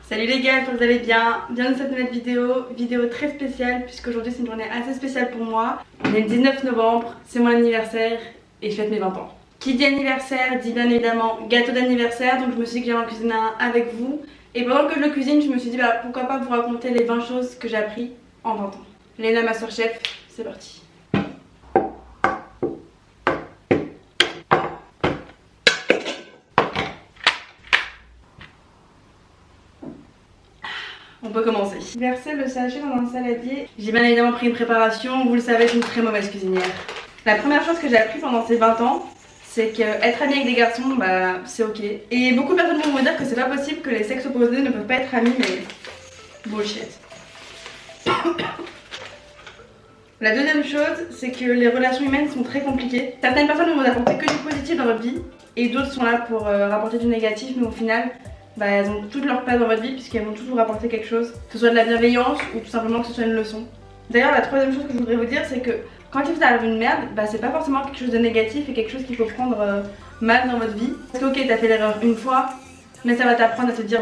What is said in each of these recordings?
Salut les gars, j'espère que vous allez bien. Bienvenue dans cette nouvelle vidéo très spéciale puisqu'aujourd'hui c'est une journée assez spéciale pour moi. On est le 19 novembre, c'est mon anniversaire et je fête mes 20 ans. Qui dit anniversaire dit bien évidemment gâteau d'anniversaire, donc je me suis dit que j'allais en cuisiner un avec vous. Et pendant que je le cuisine, je me suis dit pourquoi pas vous raconter les 20 choses que j'ai appris en 20 ans. Léna Masterchef, c'est parti. On peut commencer. Verser le sachet dans un saladier. J'ai bien évidemment pris une préparation, vous le savez, je suis une très mauvaise cuisinière. La première chose que j'ai appris pendant ces 20 ans, c'est qu'être amie avec des garçons, c'est ok. Et beaucoup de personnes vont me dire que c'est pas possible, que les sexes opposés ne peuvent pas être amis, mais bullshit. La deuxième chose, c'est que les relations humaines sont très compliquées. Certaines personnes vont vous apporter que du positif dans votre vie, et d'autres sont là pour rapporter du négatif, mais au final, elles ont toute leur place dans votre vie puisqu'elles vont toujours apporter quelque chose, que ce soit de la bienveillance ou tout simplement que ce soit une leçon. D'ailleurs, la troisième chose que je voudrais vous dire, c'est que quand il vous arrive une merde, c'est pas forcément quelque chose de négatif et quelque chose qu'il faut prendre mal dans votre vie. Parce que ok, t'as fait l'erreur une fois, mais ça va t'apprendre à te dire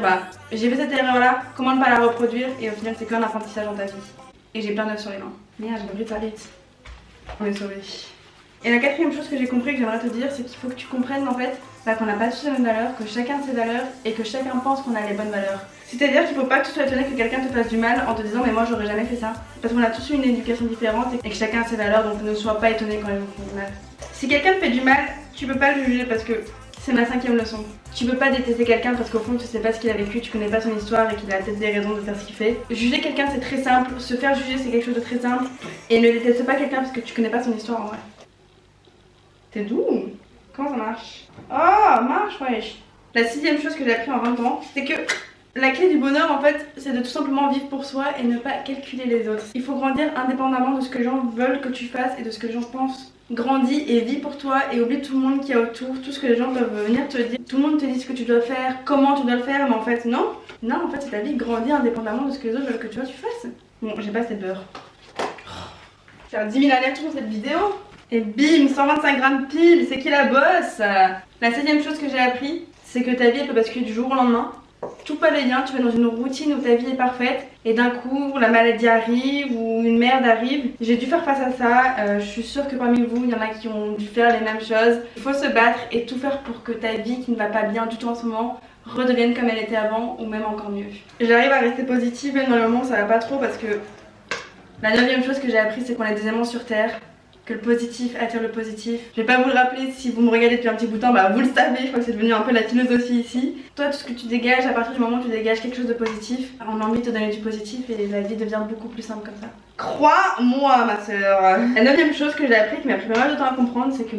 j'ai fait cette erreur là, comment ne pas la reproduire, et au final c'est qu'un apprentissage dans ta vie. Et j'ai plein d'œufs sur les mains. Merde, j'ai envie de parler vite. On est sauvés. Et la quatrième chose que j'ai compris que j'aimerais te dire, c'est qu'il faut que tu comprennes en fait qu'on n'a pas tous les mêmes valeurs, que chacun a ses valeurs et que chacun pense qu'on a les bonnes valeurs. C'est-à-dire qu'il faut pas que tu sois étonné que quelqu'un te fasse du mal en te disant mais moi j'aurais jamais fait ça. Parce qu'on a tous eu une éducation différente et que chacun a ses valeurs, donc ne sois pas étonné quand les gens font du mal. Si quelqu'un te fait du mal, tu peux pas le juger parce que c'est ma cinquième leçon. Tu peux pas détester quelqu'un parce qu'au fond tu sais pas ce qu'il a vécu, tu connais pas son histoire et qu'il a peut-être des raisons de faire ce qu'il fait. Juger quelqu'un c'est très simple, se faire juger c'est quelque chose de très simple. Et ne déteste pas quelqu'un parce que tu connais pas son histoire en vrai. T'es doux? Comment ça marche? Oh, marche, wesh. La sixième chose que j'ai appris en 20 ans, c'est que la clé du bonheur en fait, c'est de tout simplement vivre pour soi et ne pas calculer les autres. Il faut grandir indépendamment de ce que les gens veulent que tu fasses et de ce que les gens pensent. Grandis et vis pour toi et oublie tout le monde qui est autour, tout ce que les gens peuvent venir te dire. Tout le monde te dit ce que tu dois faire, comment tu dois le faire, mais en fait non. Non, en fait c'est ta vie, grandis indépendamment de ce que les autres veulent que tu fasses. Bon, j'ai pas assez de beurre. Je vais faire 10 000 allers-retours dans cette vidéo. Et bim, 125 grammes pile, c'est qui la bosse? La septième chose que j'ai appris, c'est que ta vie elle peut basculer du jour au lendemain. Tout va bien, tu vas dans une routine où ta vie est parfaite et d'un coup la maladie arrive ou une merde arrive. J'ai dû faire face à ça, je suis sûre que parmi vous il y en a qui ont dû faire les mêmes choses. Il faut se battre et tout faire pour que ta vie qui ne va pas bien du tout en ce moment redevienne comme elle était avant ou même encore mieux. J'arrive à rester positive même dans le moment où ça va pas trop parce que la neuvième chose que j'ai appris c'est qu'on est des aimants sur terre. Que le positif attire le positif. Je vais pas vous le rappeler si vous me regardez depuis un petit bout de temps, vous le savez, je crois que c'est devenu un peu la philosophie ici. Toi, tout ce que tu dégages, à partir du moment où tu dégages quelque chose de positif, on a envie de te donner du positif et la vie devient beaucoup plus simple comme ça. Crois-moi ma soeur. La neuvième chose que j'ai appris, qui m'a pris pas mal de temps à comprendre, c'est que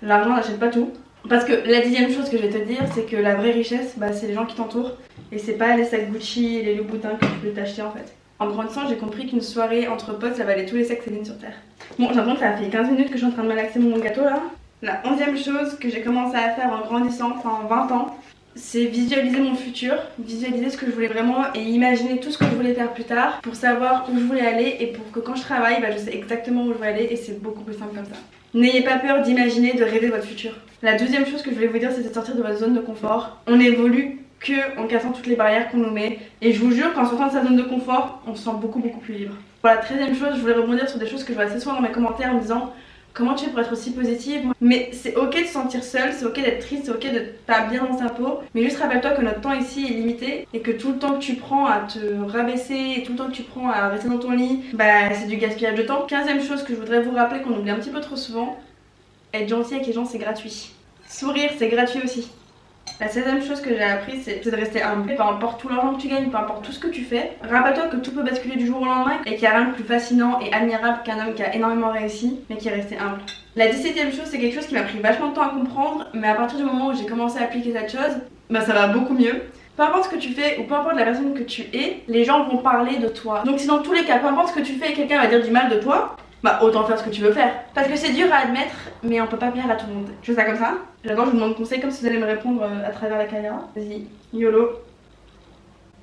l'argent n'achète pas tout. Parce que la dixième chose que je vais te dire, c'est que la vraie richesse, c'est les gens qui t'entourent. Et c'est pas les sacs Gucci et les Louboutins que tu peux t'acheter en fait. En grandissant, j'ai compris qu'une soirée entre potes, ça valait tous les sex Céline sur terre. Bon, j'ai l'impression que ça a fait 15 minutes que je suis en train de malaxer mon gâteau là. La 11e chose que j'ai commencé à faire en grandissant, en 20 ans, c'est visualiser mon futur, visualiser ce que je voulais vraiment et imaginer tout ce que je voulais faire plus tard pour savoir où je voulais aller et pour que quand je travaille, je sais exactement où je veux aller et c'est beaucoup plus simple comme ça. N'ayez pas peur d'imaginer, de rêver votre futur. La deuxième chose que je voulais vous dire, c'est de sortir de votre zone de confort. On évolue que en cassant toutes les barrières qu'on nous met et je vous jure qu'en sortant de sa zone de confort on se sent beaucoup plus libre. Pour la 13e chose, je voulais rebondir sur des choses que je vois assez souvent dans mes commentaires en me disant comment tu fais pour être aussi positive. Mais c'est ok de se sentir seule, c'est ok d'être triste, c'est ok de pas bien dans sa peau, mais juste rappelle-toi que notre temps ici est limité et que tout le temps que tu prends à te rabaisser et tout le temps que tu prends à rester dans ton lit, c'est du gaspillage de temps. 15e chose que je voudrais vous rappeler qu'on oublie un petit peu trop souvent, être gentil avec les gens c'est gratuit. Sourire c'est gratuit aussi. La 16e chose que j'ai appris, c'est de rester humble. Peu importe tout l'argent que tu gagnes, peu importe tout ce que tu fais, rappelle-toi que tout peut basculer du jour au lendemain et qu'il n'y a rien de plus fascinant et admirable qu'un homme qui a énormément réussi, mais qui est resté humble. La 17e chose, c'est quelque chose qui m'a pris vachement de temps à comprendre, mais à partir du moment où j'ai commencé à appliquer cette chose, ça va beaucoup mieux. Peu importe ce que tu fais ou peu importe la personne que tu es, les gens vont parler de toi. Donc si dans tous les cas, peu importe ce que tu fais et quelqu'un va dire du mal de toi, autant faire ce que tu veux faire. Parce que c'est dur à admettre, mais on peut pas plaire à tout le monde. Je fais ça comme ça. J'adore, je vous demande conseil comme si vous allez me répondre à travers la caméra. Vas-y, YOLO.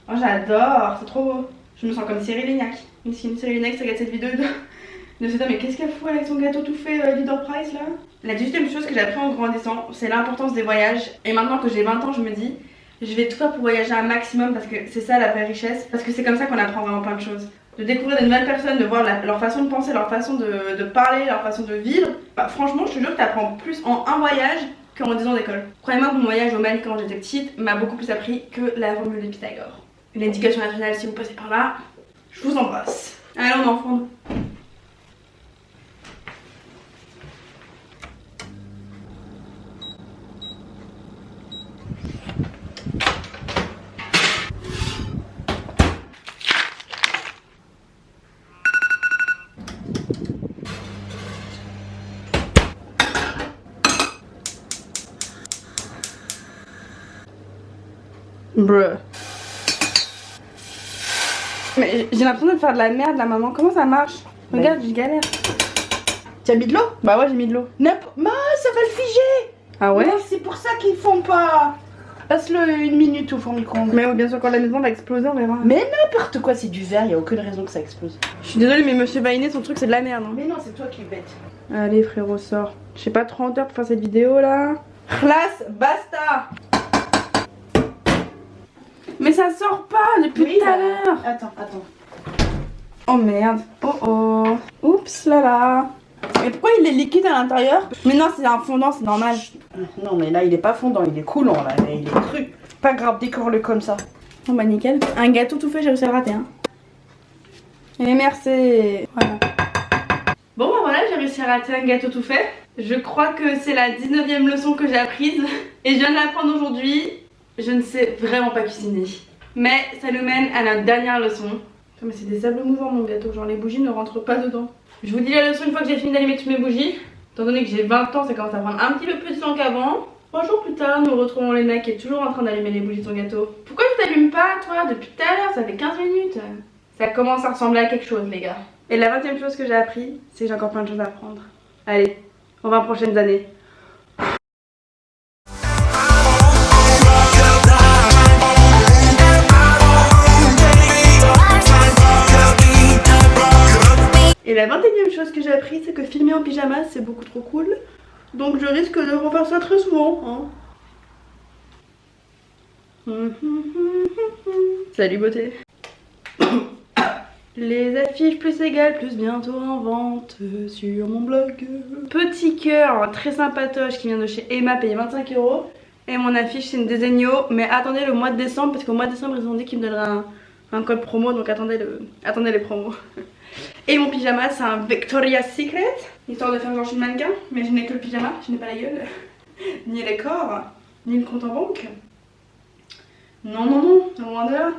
Oh j'adore, c'est trop beau. Je me sens comme Cyril Lignac. Même si Cyril Lignac regarde cette vidéo de se dire mais qu'est-ce qu'elle fout avec son gâteau tout fait Leader Price là. La 18e chose que j'ai appris en grandissant, c'est l'importance des voyages. Et maintenant que j'ai 20 ans, je me dis Je vais tout faire pour voyager un maximum parce que c'est ça la vraie richesse. Parce que c'est comme ça qu'on apprend vraiment plein de choses. De découvrir de nouvelles personnes, de voir leur façon de penser, leur façon de parler, leur façon de vivre. Bah, franchement, je te jure que t'apprends plus en un voyage qu'en 10 ans d'école. Croyez-moi que mon voyage au Mali quand j'étais petite m'a beaucoup plus appris que la formule de Pythagore. L'éducation nationale, si vous passez par là, je vous embrasse. Allez, on enfant. Bruh. Mais j'ai l'impression de faire de la merde là, maman. Comment ça marche? Regarde, je galère. Tu as mis de l'eau? Bah ouais, j'ai mis de l'eau. Ma, ça va le figer. Ah ouais? Non, c'est pour ça qu'ils font pas. Passe-le 1 minute au four micro-ondes. Mais bien sûr, quand la maison va exploser, on verra. Mais n'importe quoi, c'est du verre, y a aucune raison que ça explose. Je suis désolée, mais monsieur Vainé, son truc c'est de la merde. Hein. Mais non, c'est toi qui es bête. Allez, frérot, sors. J'ai pas 30 heures pour faire cette vidéo là. Classe, basta! Mais ça sort pas depuis tout à l'heure. Attends. Oh merde. Oh oh. Oups là là. Mais pourquoi il est liquide à l'intérieur? Mais non, c'est un fondant, c'est normal. Non, mais là, il est pas fondant, il est coulant, là. Il est cru. Pas grave, décore-le comme ça. Oh bah nickel. Un gâteau tout fait, j'ai réussi à le rater. Hein. Et merci. Voilà. Bon bah voilà, j'ai réussi à rater un gâteau tout fait. Je crois que c'est la 19e leçon que j'ai apprise. Et je viens de l'apprendre aujourd'hui. Je ne sais vraiment pas cuisiner. Mais ça nous mène à notre dernière leçon. Putain, mais c'est des sables mouvants mon gâteau, genre les bougies ne rentrent pas dedans. Je vous dis la leçon une fois que j'ai fini d'allumer toutes mes bougies. Étant donné que j'ai 20 ans, ça commence à prendre un petit peu plus de temps qu'avant. 3 jours plus tard, nous retrouvons Léna qui est toujours en train d'allumer les bougies de son gâteau. Pourquoi tu t'allumes pas toi depuis tout à l'heure? Ça fait 15 minutes. Ça commence à ressembler à quelque chose les gars. Et la 20e chose que j'ai appris, c'est que j'ai encore plein de choses à apprendre. Allez, aux 20 prochaines années. Et la 21e chose que j'ai appris, c'est que filmer en pyjama, c'est beaucoup trop cool. Donc je risque de refaire ça très souvent. Hein. Salut beauté. Les affiches plus égales, plus bientôt en vente sur mon blog. Petit cœur très sympatoche qui vient de chez Emma, payé 25 €. Et mon affiche c'est une Desenio. Mais attendez le mois de décembre, parce qu'au mois de décembre ils ont dit qu'ils me donneraient un code promo. Donc attendez les promos. Et mon pyjama c'est un Victoria's Secret, histoire de faire genre je suis mannequin. Mais je n'ai que le pyjama, je n'ai pas la gueule, ni les corps, ni le compte en banque. Non, loin de là.